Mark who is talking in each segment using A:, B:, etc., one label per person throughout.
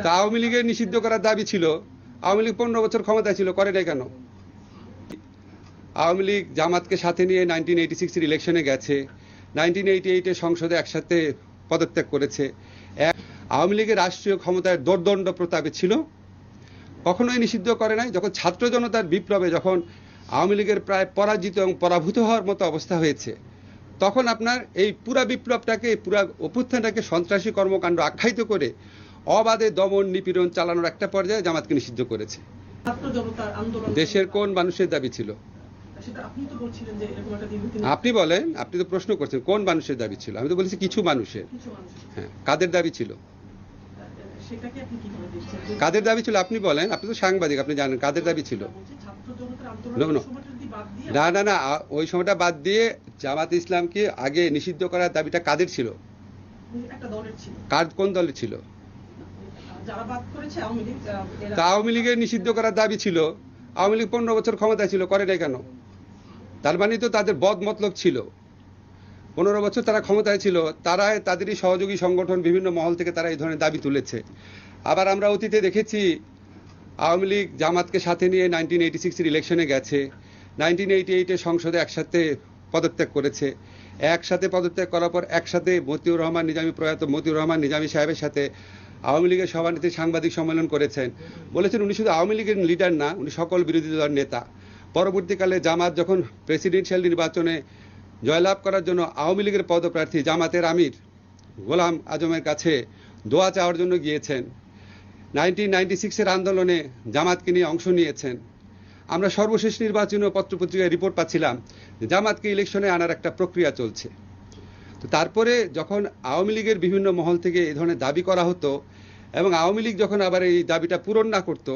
A: তা আওয়ামী লীগের নিষিদ্ধ করার দাবি ছিল। আওয়ামী লীগ 15 বছর ক্ষমতায় ছিল, করে নাই কেন? আওয়ামী লীগ জামাতকে সাথে নিয়ে 1986 ইলেকশনে গেছে, 1988 সংসদে একসাথে পদত্যাগ করেছে। আওয়ামী লীগের রাষ্ট্রীয় ক্ষমতায় দোর্দণ্ড প্রতাপে ছিল, কখনোই নিষিদ্ধ করে নাই। যখন ছাত্র জনতার বিপ্লবে যখন আওয়ামী লীগের প্রায় পরাজিত এবং পরাভূত হওয়ার মতো অবস্থা হয়েছে, তখন আপনার এই পুরা বিপ্লবটাকে, পুরা অভ্যুত্থানটাকে সন্ত্রাসী কর্মকাণ্ড আখ্যায়িত করে অবাধে দমন নিপীড়ন চালানোর একটা পর্যায়ে জামাতকে নিষিদ্ধ করেছে। দেশের কোন মানুষের দাবি ছিল? আপনি বলেন, আপনি তো প্রশ্ন করছেন কোন মানুষের দাবি ছিল। আমি তো বলেছি কিছু মানুষের। হ্যাঁ, কাদের দাবি ছিল? কাদের দাবি ছিল আপনি বলেন। আপনি তো সাংবাদিক, আপনি জানেন কাদের দাবি ছিল। না না না, ওই সময়টা বাদ দিয়ে জামাত ইসলামকে আগে নিষিদ্ধ করার দাবিটা কাদের ছিল? কোন দলের ছিল? তা আওয়ামী লীগের নিষিদ্ধ করার দাবি ছিল। আওয়ামী লীগ 15 বছর ক্ষমতায় ছিল, করে নাই কেন? তার মানে তো তাদের বদ মতলব ছিল। 15 বছর তারা ক্ষমতায় ছিল, তারা তাদেরই সহযোগী সংগঠন বিভিন্ন মহল থেকে তারা এই ধরনের দাবি তুলেছে। আবার আমরা অতীতে দেখেছি আওয়ামী লীগ জামাতকে সাথে নিয়ে 1986 ইলেকশনে গেছে, 1988 সংসদে একসাথে পদত্যাগ করেছে। একসাথে পদত্যাগ করার পর একসাথে মতিউর রহমান নিজামী, প্রয়াত মতিউর রহমান নিজামী সাহেবের সাথে আওয়ামী লীগের সভানেত্রী সাংবাদিক সম্মেলন করেছেন। বলেছেন উনি শুধু আওয়ামী লীগের লিডার না, উনি সকল বিরোধী দলের নেতা। পরবর্তীকালে জামাত যখন প্রেসিডেন্সিয়াল নির্বাচনে জয়লাভ করার জন্য আওয়ামী লীগের পদপ্রার্থী জামাতের আমির গোলাম আজমের কাছে দোয়া চাওয়ার জন্য গিয়েছেন। 1996 আন্দোলনে জামাতকে নিয়ে অংশ নিয়েছেন। আমরা সর্বশেষ নির্বাচনীয় পত্রপত্রিকায় রিপোর্ট পাচ্ছিলাম জামাতকে ইলেকশনে আনার একটা প্রক্রিয়া চলছে। তো তারপরে যখন আওয়ামী লীগের বিভিন্ন মহল থেকে এই ধরনের দাবি করা হতো এবং আওয়ামী লীগ যখন আবার এই দাবিটা পূরণ না করতো,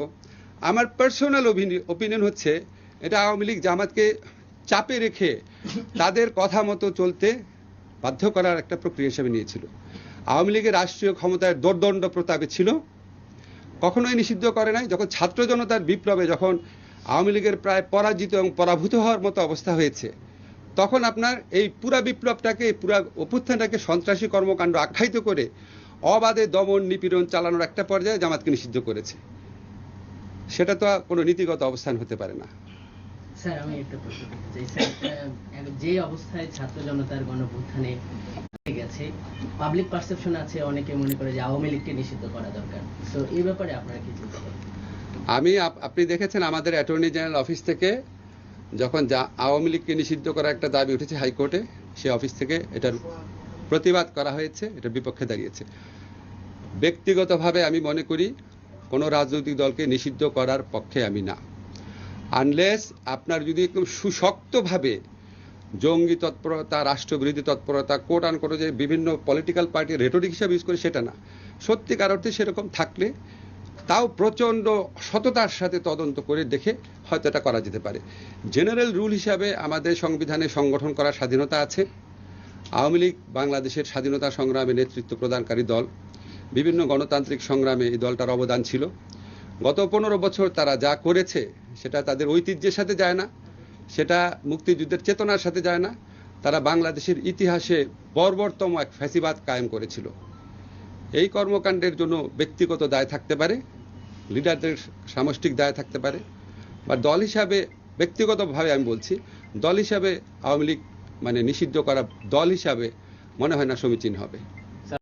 A: আমার পার্সোনাল ওপিনিয়ন হচ্ছে এটা আওয়ামী লীগ জামাতকে চাপে রেখে তাদের কথা মতো চলতে বাধ্য করার একটা প্রক্রিয়া হিসেবে নিয়েছিল। আওয়ামী লীগের রাষ্ট্রীয় ক্ষমতায় দোর্দণ্ড প্রতাপে ছিল, কখনোই নিষিদ্ধ করে নাই। যখন ছাত্র জনতার বিপ্লবে যখন আওয়ামী লীগের প্রায় পরাজিত এবং পরাভূত হওয়ার মতো অবস্থা হয়েছে, তখন আপনার এই পুরা বিপ্লবটাকে, পুরা অভ্যুত্থানটাকে সন্ত্রাসী কর্মকাণ্ড আখ্যায়িত করে অবাধে দমন নিপীড়ন চালানোর একটা পর্যায়ে জামাতকে নিষিদ্ধ করেছে। সেটা তো কোনো নীতিগত অবস্থান হতে পারে না।
B: স্যার, আমি একটা প্রশ্ন করতে চাই। স্যার, যে অবস্থায় ছাত্র জনতার গণঅভ্যুত্থানে গেছে, পাবলিক পারসেপশন আছে, অনেকে মনে করে যে আওয়ামী লীগকে নিষিদ্ধ করা দরকার। তো এই ব্যাপারে আপনারা কি চিন্তা করেন?
A: আপনি দেখেছেন আমাদের অ্যাটর্নি জেনারেল অফিস থেকে যখন আওয়ামী লীগকে নিষিদ্ধ করার একটা দাবি উঠেছে হাইকোর্টে, সে অফিস থেকে এটার প্রতিবাদ করা হয়েছে, এটার বিপক্ষে দাঁড়িয়েছে। ব্যক্তিগতভাবে আমি মনে করি কোনো রাজনৈতিক দলকে নিষিদ্ধ করার পক্ষে আমি না, আনলেস আপনার যদি একদম সুশক্তভাবে জঙ্গি তৎপরতা, রাষ্ট্রবিরোধী তৎপরতা, কোট আন কোট যে বিভিন্ন পলিটিক্যাল পার্টি রেটরিক হিসাবে ইউজ করে, সেটা না। সত্যিকার অর্থে সেরকম থাকলে তাও প্রচণ্ড সততার সাথে তদন্ত করে দেখে হয়তো এটা করা যেতে পারে। জেনারেল রুল হিসাবে আমাদের সংবিধানে সংগঠন করার স্বাধীনতা আছে। আওয়ামী লীগ বাংলাদেশের স্বাধীনতা সংগ্রামে নেতৃত্ব প্রদানকারী দল, বিভিন্ন গণতান্ত্রিক সংগ্রামে এই দলটার অবদান ছিল। গত 15 বছর তারা যা করেছে সেটা তাদের ঐতিহ্যের সাথে যায় না, সেটা মুক্তিযুদ্ধের চেতনার সাথে যায় না। তারা বাংলাদেশের ইতিহাসে বর্বরতম এক ফ্যাসিবাদ কায়েম করেছিল। এই কর্মকাণ্ডের জন্য ব্যক্তিগত দায় থাকতে পারে, লিডারদের সামষ্টিক দায় থাকতে পারে, বা দল হিসাবে, ব্যক্তিগতভাবে আমি বলছি, দল হিসাবে আওয়ামী লীগ নিষিদ্ধ করা দল হিসাবে মনে হয় না সমীচীন হবে।